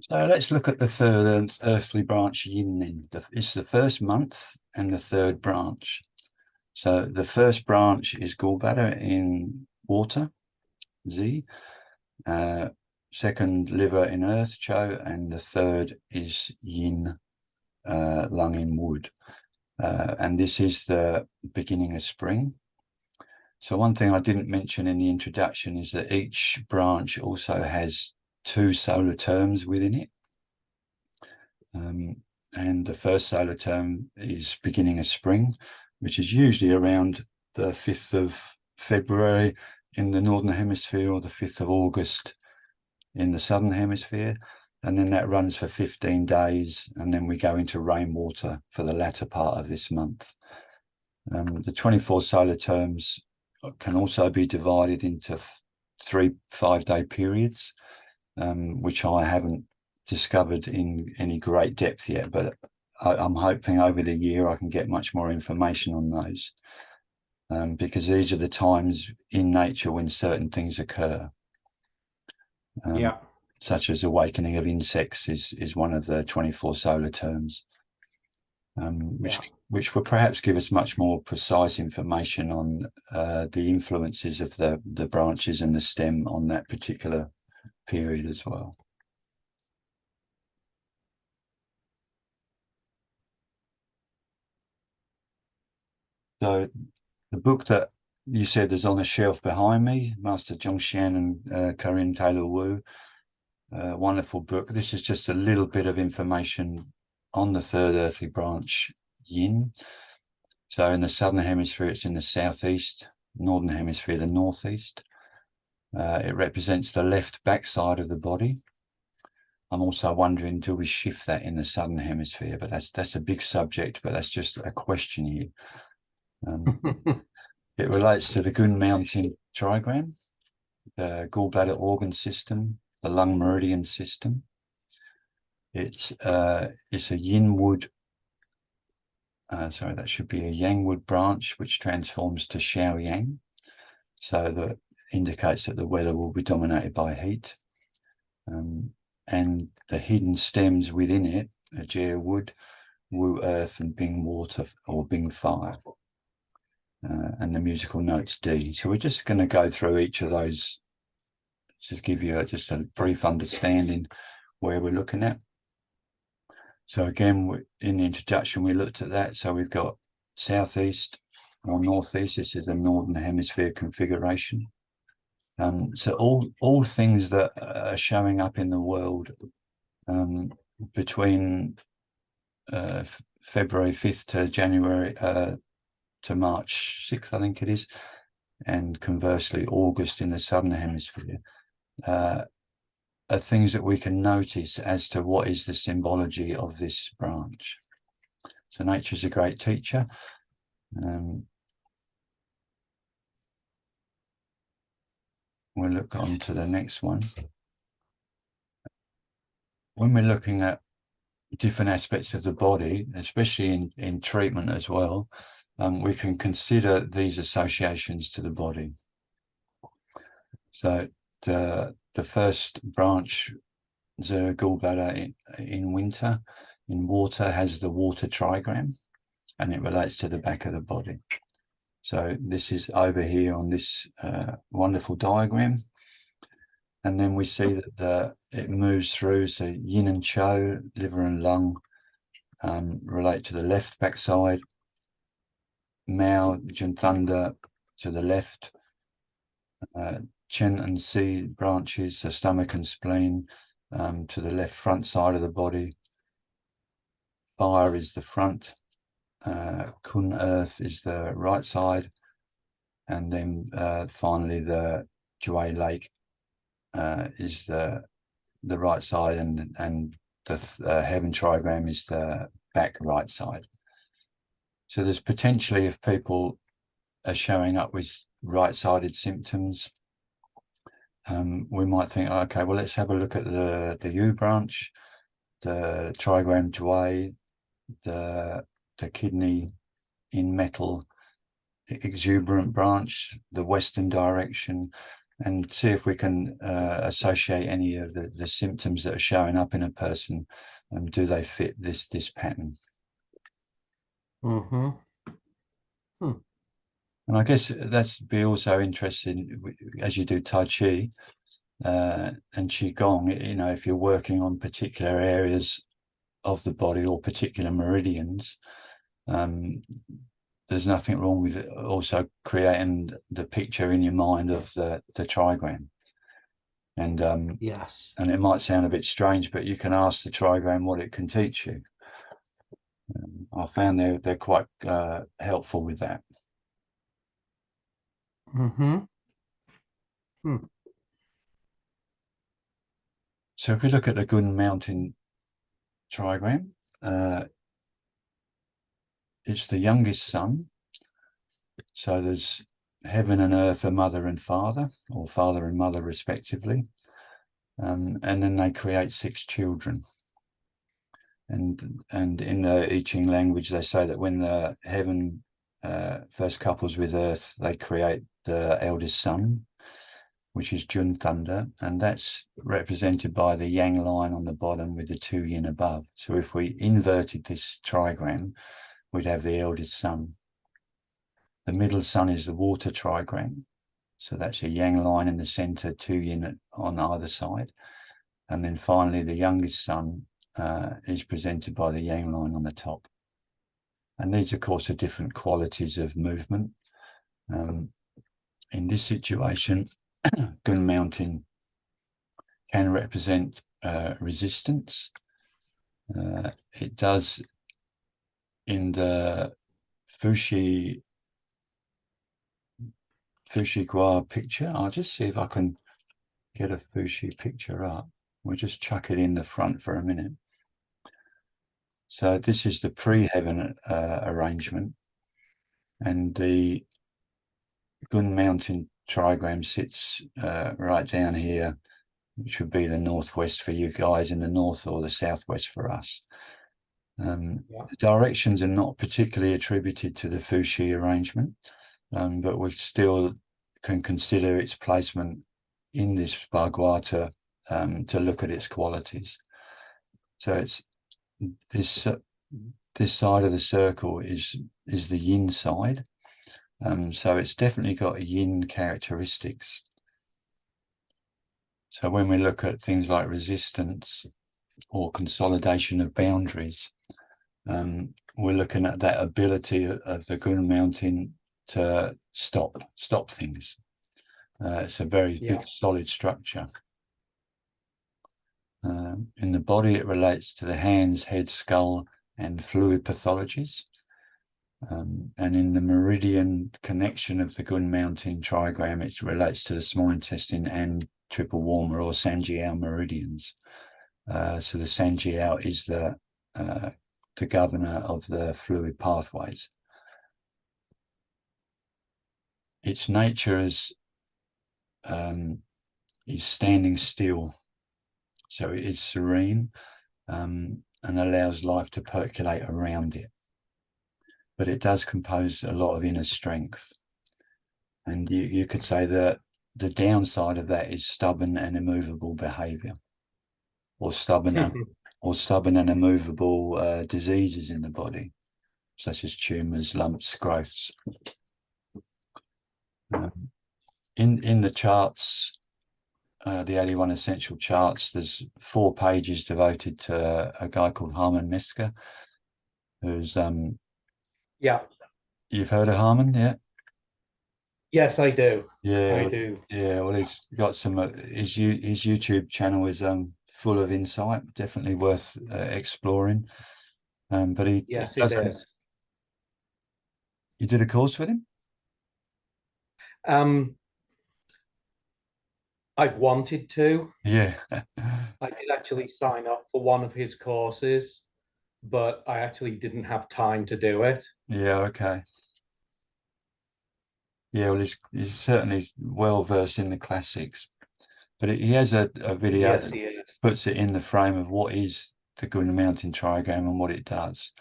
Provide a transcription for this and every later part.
So let's look at the third Earthly Branch Yin then. It's the first month and the third branch. So the first branch is Gall Bladder in water, Z. Second, liver in earth, Cho. And the third is Yin, lung in wood. And this is the beginning of spring. So one thing I didn't mention in the introduction is that each branch also has 2 solar terms within it. And the first solar term is beginning of spring, which is usually around the 5th of February in the Northern Hemisphere or the 5th of August in the Southern Hemisphere. And then that runs for 15 days. And then we go into rainwater for the latter part of this month. The 24 solar terms can also be divided into 3 5-day periods, which I haven't discovered in any great depth yet, but I'm hoping over the year I can get much more information on those, because these are the times in nature when certain things occur. Such as awakening of insects is one of the 24 solar terms, which will perhaps give us much more precise information on the influences of the branches and the stem on that particular period as well. So the book that you said is on the shelf behind me, Master Zhongshan and Corinne Taylor-Wu, wonderful book. This is just a little bit of information on the third earthly branch, Yin. So in the Southern Hemisphere, it's in the southeast, Northern Hemisphere, the northeast. It represents the left backside of the body. I'm also wondering, do we shift that in the Southern Hemisphere? But that's a big subject, but that's just a question here. It relates to the Gun Mountain trigram, the gallbladder organ system, the lung meridian system. It's a yin wood, sorry, that should be a yang wood branch, which transforms to Shaoyang. So that indicates that the weather will be dominated by heat. And the hidden stems within it are Jia wood, Wu earth, and Bing water or Bing fire. And the musical notes D. So we're just going to go through each of those to give you just a brief understanding where we're looking at. So again, in the introduction, we looked at that. So we've got southeast or northeast. This is a Northern Hemisphere configuration. So all things that are showing up in the world between February 5th to January to March 6th, I think it is, and conversely August in the Southern Hemisphere, are things that we can notice as to what is the symbology of this branch. So nature's a great teacher. We'll look on to the next one. When we're looking at different aspects of the body, especially in treatment as well, we can consider these associations to the body. So the first branch, the gallbladder in winter, in water, has the water trigram, and it relates to the back of the body. So this is over here on this wonderful diagram. And then we see that it moves through. So yin and cho, liver and lung, relate to the left backside. Mao, Jun Thunder to the left. Chen and Si branches, so stomach and spleen, to the left front side of the body. Fire is the front. Kun earth is the right side. And then finally the Jueyin lake is the right side, and the heaven trigram is the back right side. So there's potentially, if people are showing up with right-sided symptoms, we might think, okay, well, let's have a look at the U branch, the trigram Jueyin, the kidney in metal exuberant branch, the western direction, and see if we can associate any of the symptoms that are showing up in a person, and do they fit this pattern. Mm-hmm. And I guess that's be also interesting as you do Tai Chi and Qigong, you know, if you're working on particular areas of the body or particular meridians, there's nothing wrong with also creating the picture in your mind of the trigram. And Yes. and it might sound a bit strange, but you can ask the trigram what it can teach you. I found they're quite helpful with that. Mm-hmm. So if we look at the Gun Mountain trigram, it's the youngest son. So there's heaven and earth are mother and father, or father and mother respectively. And then they create 6 children. And in the I Ching language, they say that when the heaven first couples with earth, they create the eldest son, which is Jun Thunder, and that's represented by the yang line on the bottom with the 2 yin above. So if we inverted this trigram, we'd have the eldest son. The middle son is the water trigram. So that's a yang line in the center, 2 yin on either side. And then finally, the youngest son is presented by the yang line on the top. And these, of course, are different qualities of movement. In this situation, Gun Mountain can represent resistance. It does in the Fushigua picture. I'll just see if I can get a Fushi picture up. We'll just chuck it in the front for a minute. So this is the pre-heaven arrangement, and the Gun Mountain trigram sits right down here, which would be the northwest for you guys in the north, or the southwest for us. The directions are not particularly attributed to the Fushi arrangement, but we still can consider its placement in this Bhagavata to look at its qualities. So it's this side of the circle is the yin side. So it's definitely got yin characteristics. So when we look at things like resistance or consolidation of boundaries, we're looking at that ability of the Gun Mountain to stop things. It's a very big, solid structure. In the body, it relates to the hands, head, skull, and fluid pathologies. And in the meridian connection of the Gun Mountain trigram, it relates to the small intestine and triple warmer or Sanjiao meridians. So the Sanjiao is the governor of the fluid pathways. Its nature is standing still, so it is serene and allows life to percolate around it. But it does compose a lot of inner strength, and you could say that the downside of that is stubborn and immovable behavior, or stubborn and immovable diseases in the body, such as tumors, lumps, growths. In the charts, the 81 essential charts, there's 4 pages devoted to a guy called Harman Mesker, who's you've heard of Harman? Yes, I do. I do. Well, he's got some his YouTube channel is full of insight, definitely worth exploring. But he Yes, it is. You did a course with him? I've wanted to. Yeah. I did actually sign up for one of his courses, but I actually didn't have time to do it. Yeah, okay. Yeah, well, he's certainly well versed in the classics, but he has a video that puts it in the frame of what is the Gun Mountain trigram and what it does,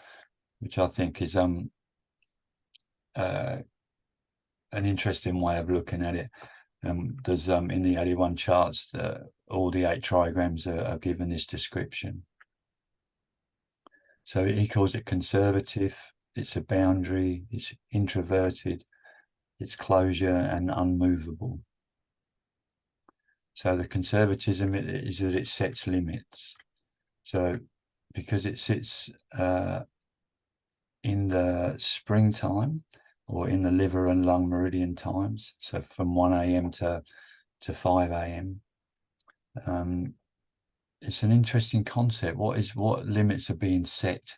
which I think is an interesting way of looking at it. There's in the 81 charts, all the 8 trigrams are given this description. So he calls it conservative, it's a boundary, it's introverted, it's closure and unmovable. So the conservatism is that it sets limits. So because it sits in the springtime or in the liver and lung meridian times, so from 1 a.m. to 5 a.m. It's an interesting concept. What limits are being set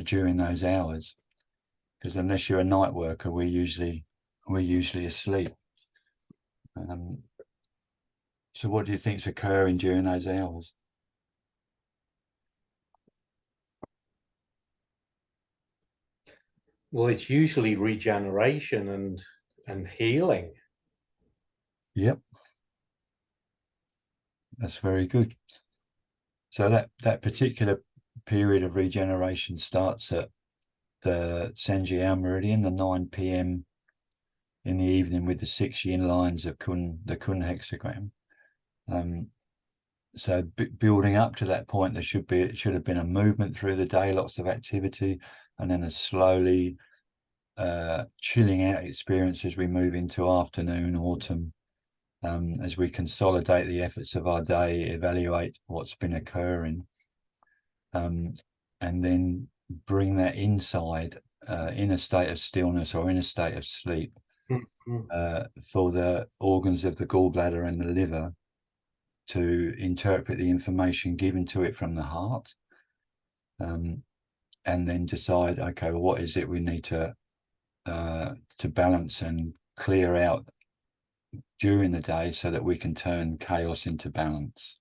during those hours? Because unless you're a night worker, we're usually asleep. So what do you think is occurring during those hours? Well, it's usually regeneration and healing. Yep, that's very good. So that particular period of regeneration starts at the Sanjiao Meridian, the 9 p.m. in the evening, with the 6 yin lines of the Kun hexagram. So building up to that point, it should have been a movement through the day, lots of activity, and then a slowly chilling out experience as we move into afternoon, autumn, as we consolidate the efforts of our day, evaluate what's been occurring, and then bring that inside in a state of stillness or in a state of sleep for the organs of the gallbladder and the liver to interpret the information given to it from the heart, and then decide, okay, well, what is it we need to balance and clear out during the day so that we can turn chaos into balance.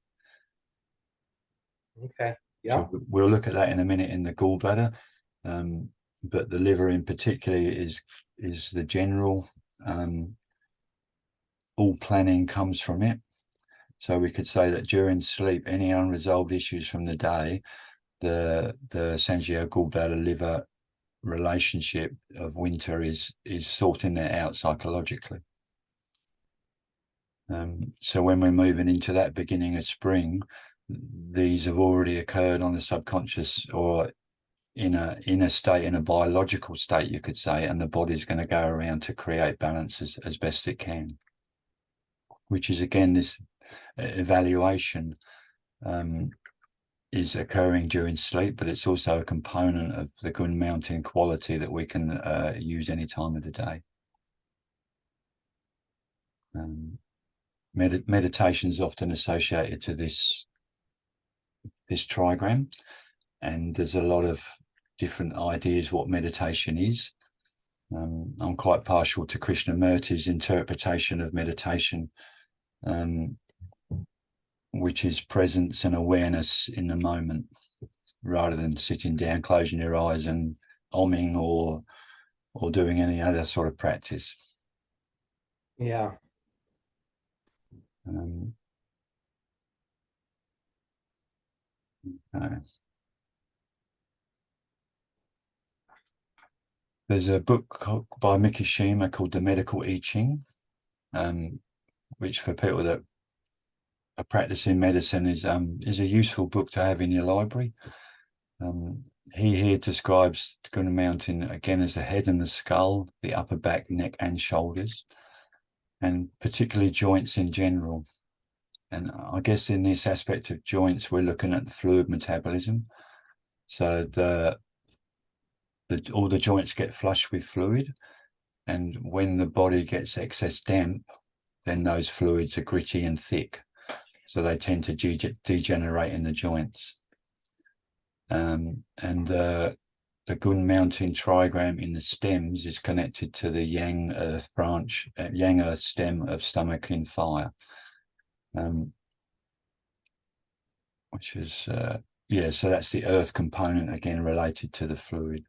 Okay. Yeah. So we'll look at that in a minute in the gallbladder, but the liver in particular is the general. All planning comes from it. So we could say that during sleep, any unresolved issues from the day, the Sanjiao gallbladder liver relationship of winter is sorting that out psychologically. So when we're moving into that beginning of spring, these have already occurred on the subconscious or in a state, in a biological state, you could say, and the body's going to go around to create balance as best it can, which is again this evaluation is occurring during sleep, but it's also a component of the Gun mountain quality that we can use any time of the day. Meditation is often associated to this trigram, and there's a lot of different ideas what meditation is. I'm quite partial to Krishnamurti's interpretation of meditation, which is presence and awareness in the moment, rather than sitting down, closing your eyes and omming or doing any other sort of practice. Yeah. There's a book by Mikishima called The Medical I Ching, which for people that are practicing medicine is a useful book to have in your library. He here describes the Gun Mountain again as the head and the skull, the upper back, neck and shoulders, and particularly joints in general. And I guess in this aspect of joints, we're looking at the fluid metabolism. So all the joints get flushed with fluid, and when the body gets excess damp, then those fluids are gritty and thick, so they tend to degenerate in the joints. And the Gun mountain trigram in the stems is connected to the Yang Earth branch, Yang Earth stem of stomach in fire, which is so that's the earth component again related to the fluid.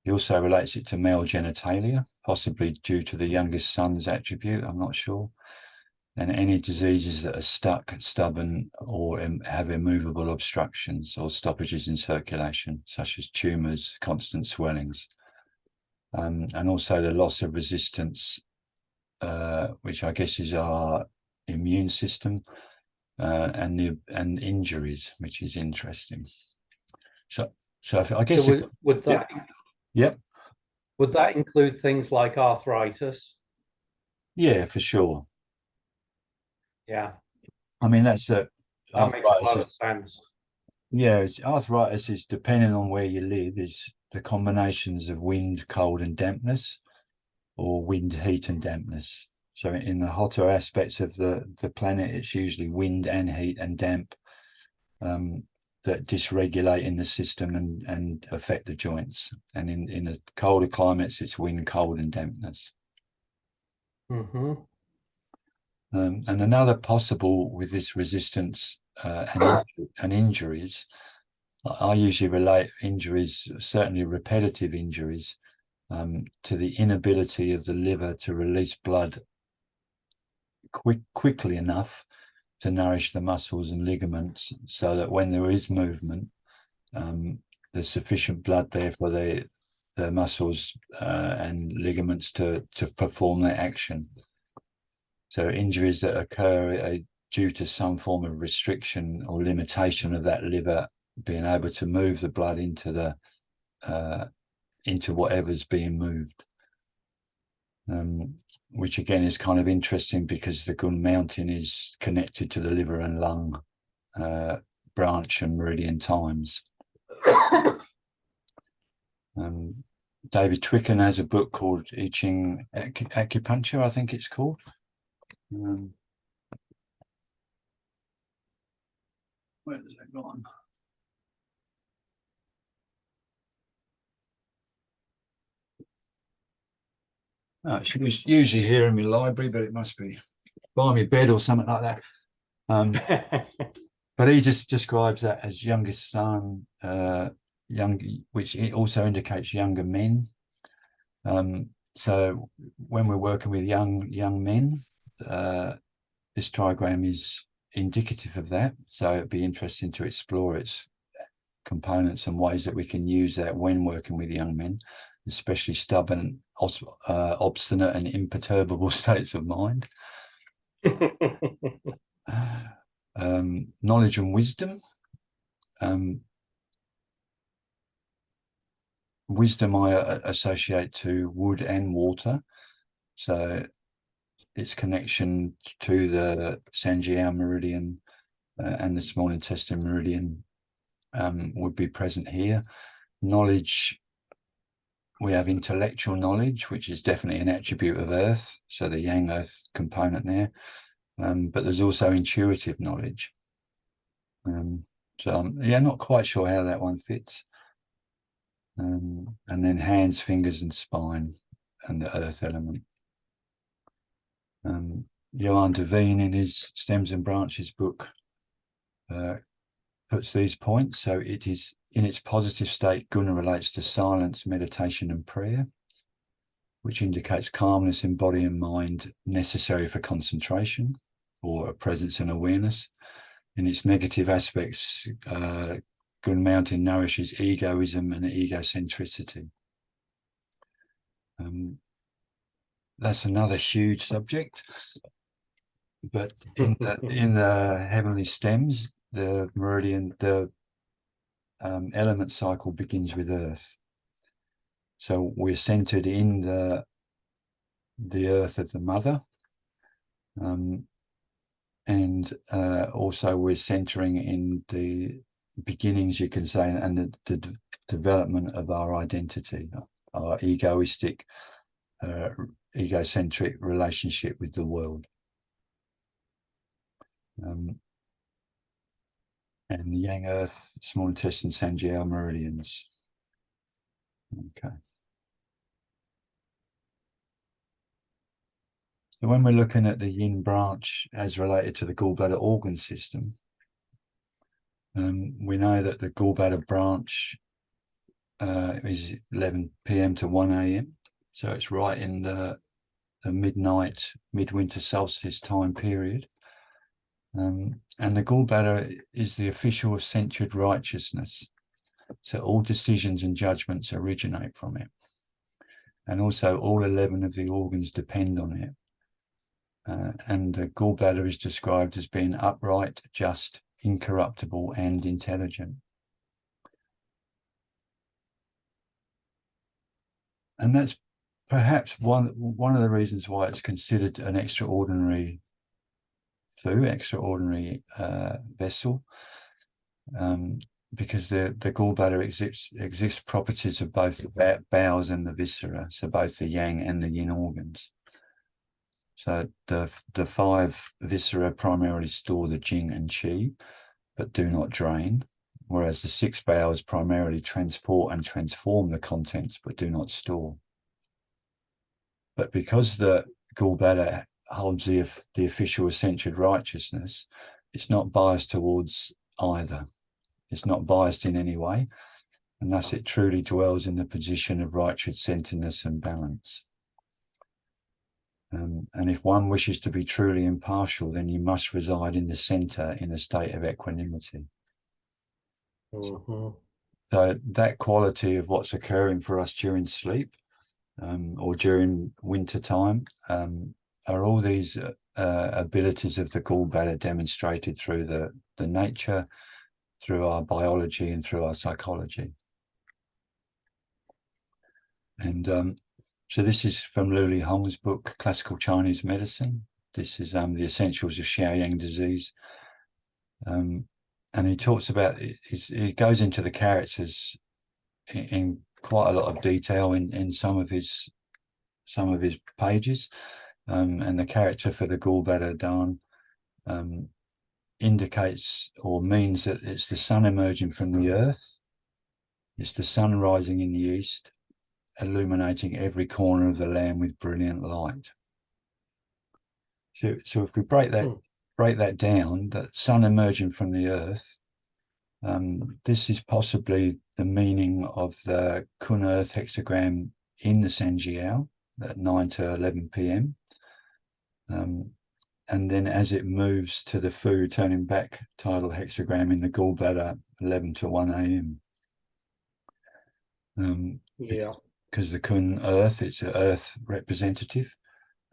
He also relates it to male genitalia, possibly due to the youngest son's attribute, I'm not sure. And any diseases that are stuck, stubborn, or have immovable obstructions or stoppages in circulation, such as tumours, constant swellings. And also the loss of resistance which I guess is our immune system, and injuries, which is interesting. So I guess would that yep. Would that include things like arthritis? Yeah, for sure. Yeah, I mean that's that makes a lot of sense. Yeah, arthritis is, depending on where you live, is the combinations of wind, cold, and dampness, or wind, heat, and dampness. So in the hotter aspects of the planet, it's usually wind and heat and damp that dysregulate in the system and affect the joints. And in the colder climates, it's wind, cold, and dampness. Mm-hmm. And another possible with this resistance and injuries, I usually relate injuries, certainly repetitive injuries, to the inability of the liver to release blood quickly enough to nourish the muscles and ligaments, so that when there is movement, there's sufficient blood there for the muscles and ligaments to perform their action. So injuries that occur are due to some form of restriction or limitation of that liver being able to move the blood into whatever's being moved. Which again is kind of interesting, because the Gun Mountain is connected to the liver and lung branch and meridian times. David Twicken has a book called I Ching Acupuncture, I think it's called. Where has that gone? Oh, it's usually here in my library, but it must be by my bed or something like that. But he just describes that as youngest son, which also indicates younger men. So when we're working with young men, this trigram is indicative of that. So it'd be interesting to explore its components and ways that we can use that when working with young men, especially stubborn, obstinate, and imperturbable states of mind. Knowledge and wisdom. Wisdom I associate to wood and water, so its connection to the Sanjiao meridian and the small intestine meridian would be present here. Knowledge, we have intellectual knowledge, which is definitely an attribute of earth, so the yang earth component there, but there's also intuitive knowledge. So yeah, not quite sure how that one fits. And then hands, fingers, and spine, and the earth element. Johan Devine, in his Stems and Branches book, puts these points. So it is, in its positive state, guna relates to silence, meditation, and prayer, which indicates calmness in body and mind necessary for concentration or a presence and awareness. In its negative aspects, Gun Mountain nourishes egoism and egocentricity. That's another huge subject. But in the heavenly stems, the meridian, the element cycle begins with earth. So we're centered in the earth of the mother. And also we're centering in the beginnings, you can say, and the development of our identity, our egoistic, egocentric relationship with the world. And the Yang Earth, small intestine, Sanjiao meridians. Okay. So when we're looking at the Yin branch as related to the gallbladder organ system, we know that the gallbladder branch is 11 p.m. to 1 a.m. So it's right in the midnight, midwinter solstice time period. And the gallbladder is the official of centered righteousness. So all decisions and judgments originate from it. And also all 11 of the organs depend on it. and the gallbladder is described as being upright, just, incorruptible, and intelligent. And that's perhaps one of the reasons why it's considered an extraordinary extraordinary vessel, because the gallbladder exhibits properties of both the bowels and the viscera, so both the yang and the yin organs. So the 5 viscera primarily store the jing and qi, but do not drain, whereas the 6 bowels primarily transport and transform the contents, but do not store. But because the gallbladder holds the official ascension righteousness, it's not biased towards either. It's not biased in any way, and thus it truly dwells in the position of righteous centeredness and balance. And if one wishes to be truly impartial, then you must reside in the center in a state of equanimity. Mm-hmm. So that quality of what's occurring for us during sleep, or during winter time, are all these abilities of the gallbladder demonstrated through the nature, through our biology, and through our psychology. And so this is from Luli Hong's book, Classical Chinese Medicine. This is the essentials of Shaoyang disease. And he talks about, he goes into the characters in quite a lot of detail in some of his pages. And the character for the gallbladder Dan indicates or means that it's the sun emerging from the earth. It's the sun rising in the east, illuminating every corner of the land with brilliant light. So if we break that down, that sun emerging from the earth, this is possibly the meaning of the Kun Earth hexagram in the Sanjiao at 9 to 11 p.m. And then as it moves to the Fu turning back tidal hexagram in the gallbladder, 11 to 1 a.m. Yeah. Because the Kun Earth, it's an Earth representative.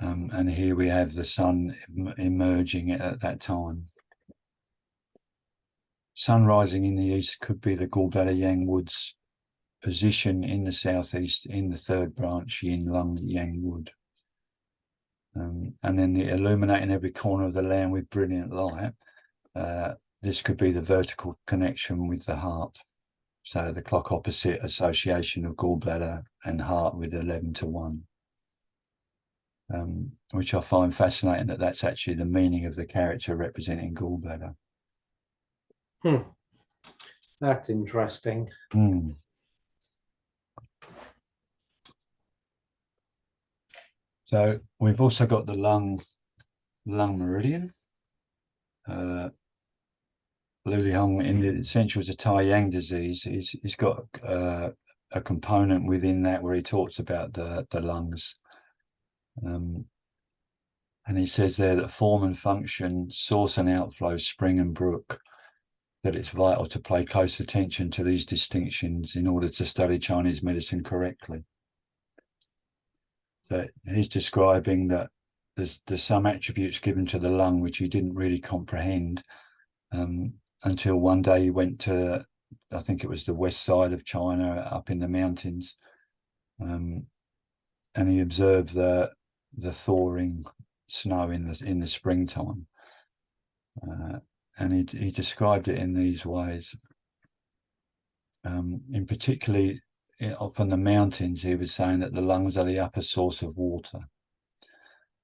And here we have the sun emerging at that time. Sun rising in the east could be the gallbladder yang wood's position in the southeast in the 3rd branch yin lung yang wood. And then the illuminating every corner of the land with brilliant light. This could be the vertical connection with the heart. So the clock opposite association of gallbladder and heart with 11 to 1. Which I find fascinating that that's actually the meaning of the character representing gallbladder. That's interesting. So we've also got the lung meridian. Luli Hong, in the Essentials of Taiyang disease, he's got a component within that where he talks about the lungs. And he says there that form and function, source and outflow, spring and brook, that it's vital to pay close attention to these distinctions in order to study Chinese medicine correctly. That he's describing that there's some attributes given to the lung which he didn't really comprehend until one day he went to, I think it was the west side of China, up in the mountains, and he observed the thawing snow in the springtime, and he described it in these ways. In particularly from the mountains, he was saying that the lungs are the upper source of water.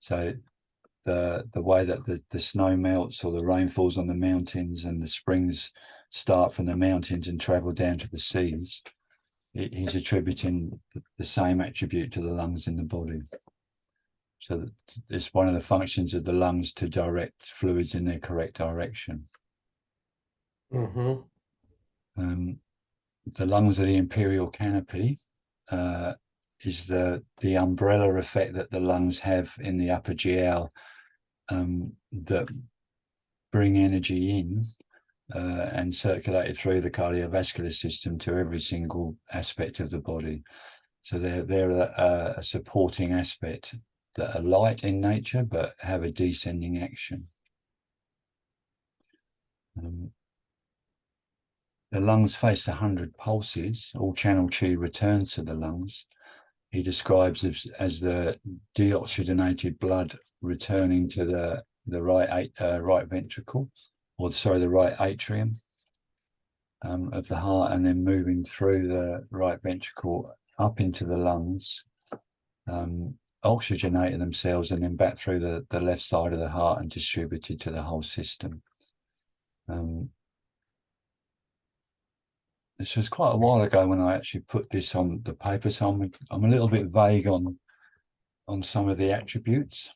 So the way that the snow melts or the rain falls on the mountains and the springs start from the mountains and travel down to the seas, he's attributing the same attribute to the lungs in the body. So it's one of the functions of the lungs to direct fluids in their correct direction. Mm-hmm. The lungs are the imperial canopy, is the umbrella effect that the lungs have in the upper jiao, that bring energy in and circulate it through the cardiovascular system to every single aspect of the body. So they're a supporting aspect that are light in nature but have a descending action. The lungs face 100 pulses. All channel chi returns to the lungs. He describes as the deoxygenated blood returning to the right ventricle, or sorry, the right atrium of the heart, and then moving through the right ventricle up into the lungs, oxygenating themselves, and then back through the left side of the heart and distributed to the whole system. This was quite a while ago when I actually put this on the paper, so I'm a little bit vague on some of the attributes,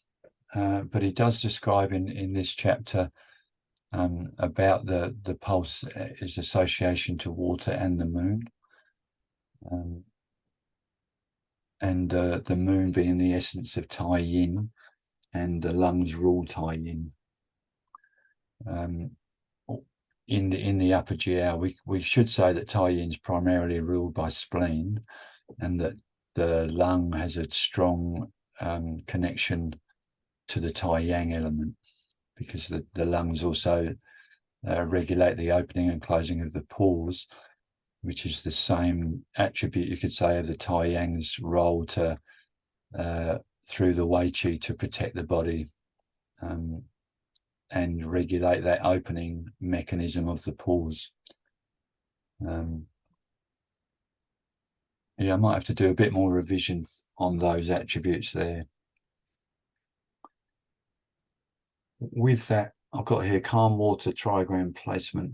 but he does describe in this chapter about the pulse, its association to water and the moon, and the moon being the essence of Tai Yin, and the lungs rule Tai Yin. In the upper GL, we should say that Tai Yin is primarily ruled by spleen, and that the lung has a strong connection to the Tai Yang element, because the lungs also regulate the opening and closing of the pores, which is the same attribute, you could say, of the Tai Yang's role to through the Wei Qi to protect the body and regulate that opening mechanism of the pores. Yeah, I might have to do a bit more revision on those attributes there. With that, I've got here calm water trigram placement.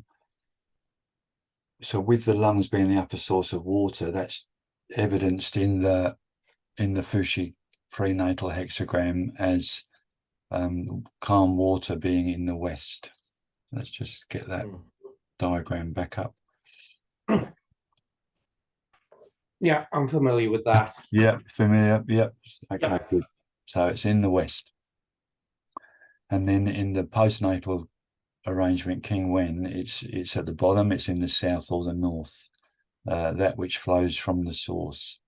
So with the lungs being the upper source of water, that's evidenced in the Fushi prenatal hexagram as calm water being in the west. Let's just get that diagram back up. Yeah, I'm familiar with that. Yeah, familiar. Yep. Okay, Yep. good. So it's in the west. And then in the postnatal arrangement, King Wen, it's at the bottom, it's in the south or the north, that which flows from the source.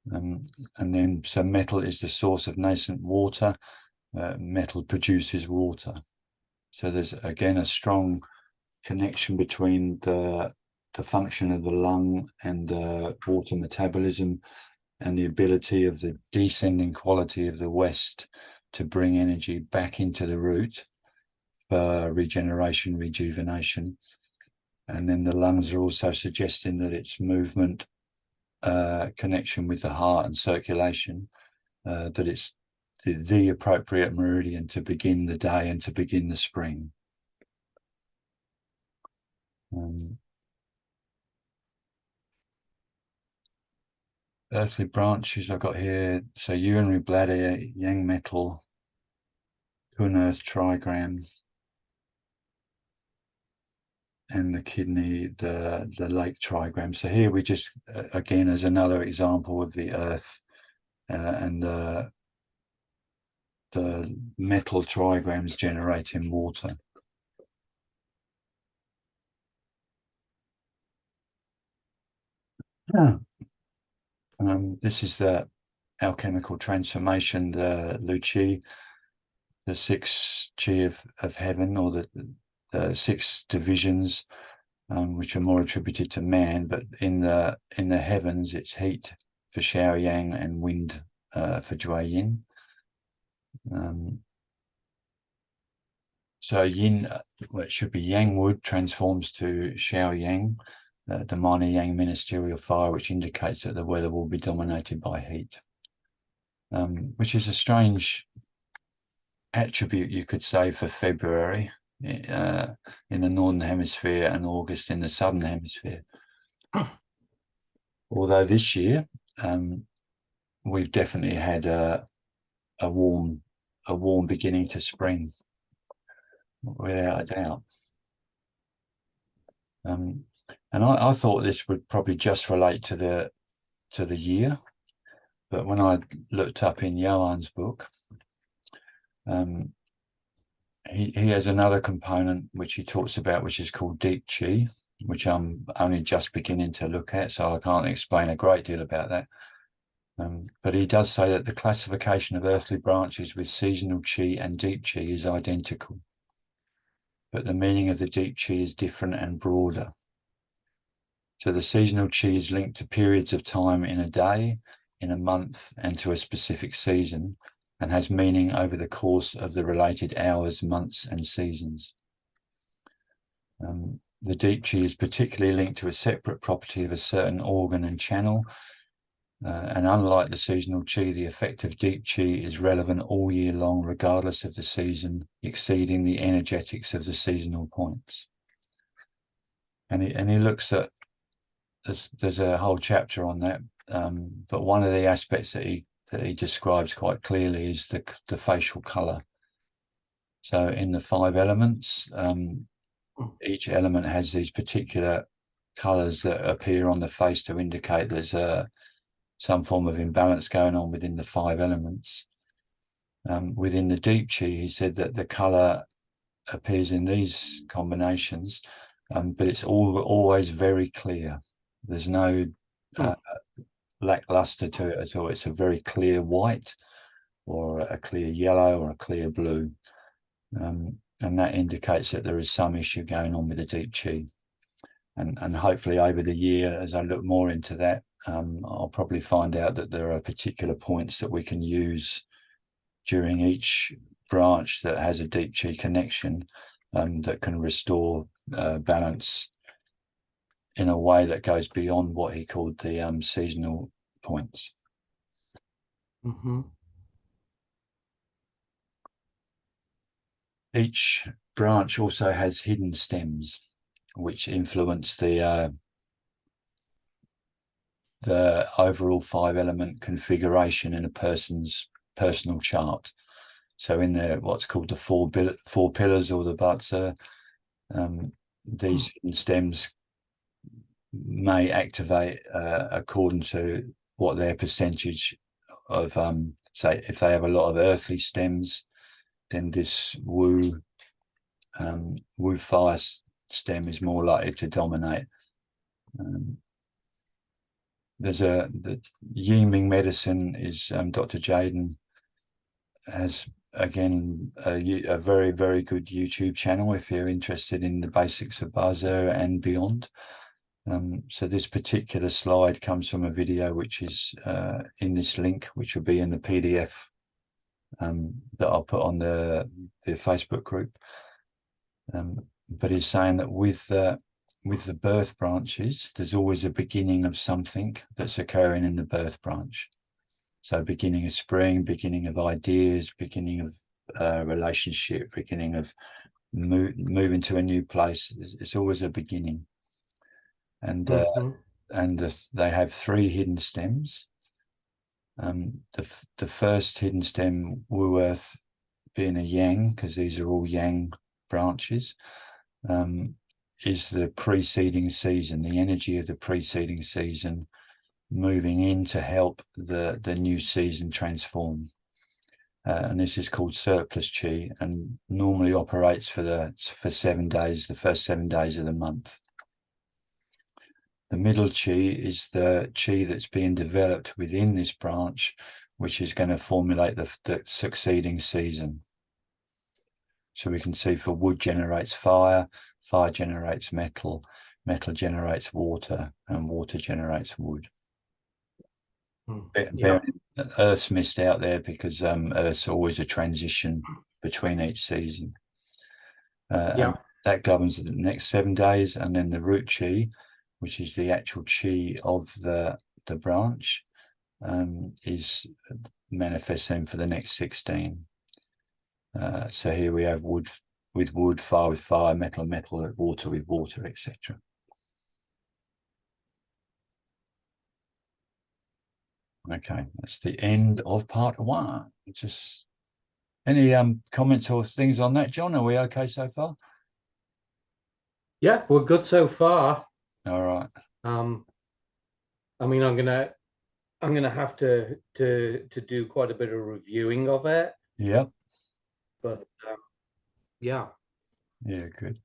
And then, so metal is the source of nascent water. Metal produces water. So there's, again, a strong connection between the function of the lung and the water metabolism, and the ability of the descending quality of the west to bring energy back into the root for regeneration, rejuvenation. And then the lungs are also suggesting that it's movement, connection with the heart and circulation, that it's the appropriate meridian to begin the day and to begin the spring. Earthly branches I've got here, so urinary bladder, yang metal, Kun earth trigram, and the kidney, the lake trigram. So here we just, again, as another example of the earth and the metal trigrams generating water. This is the alchemical transformation, the Lu Qi, the 6 Qi of heaven, or the 6 divisions, which are more attributed to man, but in the heavens it's heat for Shaoyang and wind for Jueyin. So yin, well, it should be yang wood, transforms to Shaoyang, the minor yang ministerial fire, which indicates that the weather will be dominated by heat, which is a strange attribute, you could say, for February in the northern hemisphere and August in the southern hemisphere. Although this year we've definitely had a warm beginning to spring, without a doubt. And I thought this would probably just relate to the year, but when I looked up in Johan's book, he has another component which he talks about, which is called deep chi, which I'm only just beginning to look at, so I can't explain a great deal about that. But he does say that the classification of earthly branches with seasonal chi and deep chi is identical, but the meaning of the deep chi is different and broader. So the seasonal chi is linked to periods of time in a day, in a month, and to a specific season, and has meaning over the course of the related hours, months, and seasons. The deep chi is particularly linked to a separate property of a certain organ and channel, and unlike the seasonal chi, the effect of deep chi is relevant all year long, regardless of the season, exceeding the energetics of the seasonal points. And he looks at, there's a whole chapter on that, but one of the aspects that he describes quite clearly is the facial color. So in the 5 elements, each element has these particular colors that appear on the face to indicate there's some form of imbalance going on within the 5 elements. Within the deep chi, he said that the color appears in these combinations, but it's always very clear. There's no lackluster to it at all. It's a very clear white, or a clear yellow, or a clear blue. And that indicates that there is some issue going on with the deep chi. And hopefully over the year, as I look more into that, I'll probably find out that there are particular points that we can use during each branch that has a deep chi connection, that can restore balance in a way that goes beyond what he called the seasonal points. Each branch also has hidden stems, which influence the overall 5 element configuration in a person's personal chart. So in the what's called the four pillars, or the Vatsa, these hidden stems may activate according to what their percentage of, say, if they have a lot of earthly stems, then this Wu fire stem is more likely to dominate. There's the Yiming medicine is Dr. Jueyin has, again, a very, very good YouTube channel if you're interested in the basics of Bazo and beyond. So this particular slide comes from a video which is in this link, which will be in the PDF that I'll put on the Facebook group. But he's saying that with the birth branches, there's always a beginning of something that's occurring in the birth branch. So beginning of spring, beginning of ideas, beginning of relationship, beginning of moving to a new place. It's always a beginning. And they have 3 hidden stems. The first hidden stem, Wu Earth, being a yang, because these are all yang branches, is the preceding season, the energy of the preceding season moving in to help the new season transform. And this is called surplus chi, and normally operates for 7 days, the first 7 days of the month. The middle chi is the chi that's being developed within this branch, which is going to formulate the succeeding season. So we can see for wood generates fire, fire generates metal, metal generates water, and water generates wood. Earth's missed out there because Earth's always a transition between each season. And that governs the next 7 days, and then the root chi, which is the actual chi of the branch, is manifesting for the next 16. So here we have wood with wood, fire with fire, metal with metal, water with water, etc. Okay, that's the end of part 1. Just any comments or things on that, John? Are we okay so far? Yeah, we're good so far. All right. I mean, I'm gonna have to do quite a bit of reviewing of it. Yep. But yeah. Yeah, good.